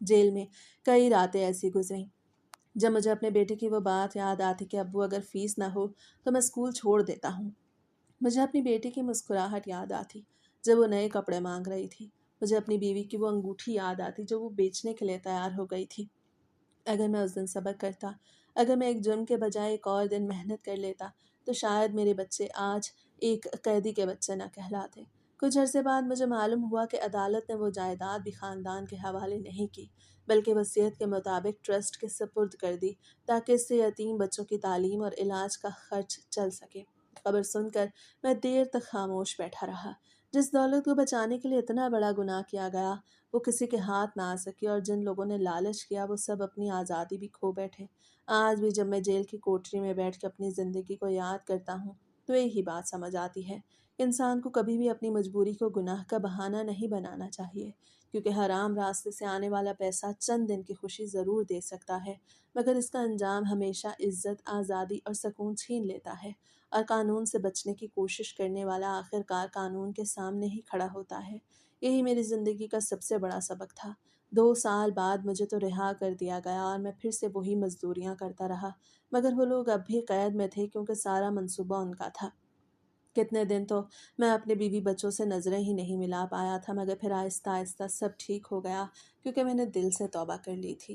जेल में कई रातें ऐसी गुजरी जब मुझे अपने बेटे की वो बात याद आती कि अब्बू, अगर फ़ीस ना हो तो मैं स्कूल छोड़ देता हूँ। मुझे अपनी बेटी की मुस्कुराहट याद आती जब वो नए कपड़े मांग रही थी। मुझे अपनी बीवी की वो अंगूठी याद आती जो वो बेचने के लिए तैयार हो गई थी। अगर मैं उस दिन सब्र करता, अगर मैं एक जुर्म के बजाय एक और दिन मेहनत कर लेता, तो शायद मेरे बच्चे आज एक कैदी के बच्चे न कहलाते। कुछ अरसे बाद मुझे मालूम हुआ कि अदालत ने वो जायदाद भी ख़ानदान के हवाले नहीं की, बल्कि वसीयत के मुताबिक ट्रस्ट के सुपुर्द कर दी, ताकि इससे यतीम बच्चों की तालीम और इलाज का खर्च चल सके। खबर सुनकर मैं देर तक खामोश बैठा रहा। जिस दौलत को बचाने के लिए इतना बड़ा गुनाह किया गया, वो किसी के हाथ ना आ सकी, और जिन लोगों ने लालच किया वो सब अपनी आज़ादी भी खो बैठे। आज भी जब मैं जेल की कोठरी में बैठ के अपनी ज़िंदगी को याद करता हूँ, तो यही बात समझ आती है। इंसान को कभी भी अपनी मजबूरी को गुनाह का बहाना नहीं बनाना चाहिए, क्योंकि हराम रास्ते से आने वाला पैसा चंद दिन की खुशी ज़रूर दे सकता है, मगर इसका अंजाम हमेशा इज्जत, आज़ादी और सुकून छीन लेता है। और कानून से बचने की कोशिश करने वाला आखिरकार कानून के सामने ही खड़ा होता है। यही मेरी ज़िंदगी का सबसे बड़ा सबक था। 2 साल बाद मुझे तो रिहा कर दिया गया और मैं फिर से वही मज़दूरियाँ करता रहा, मगर वो लोग अब भी कैद में थे, क्योंकि सारा मंसूबा उनका था। कितने दिन तो मैं अपने बीवी बच्चों से नज़रें ही नहीं मिला पाया था, मगर फिर आहिस्ता-आहिस्ता सब ठीक हो गया, क्योंकि मैंने दिल से तौबा कर ली थी।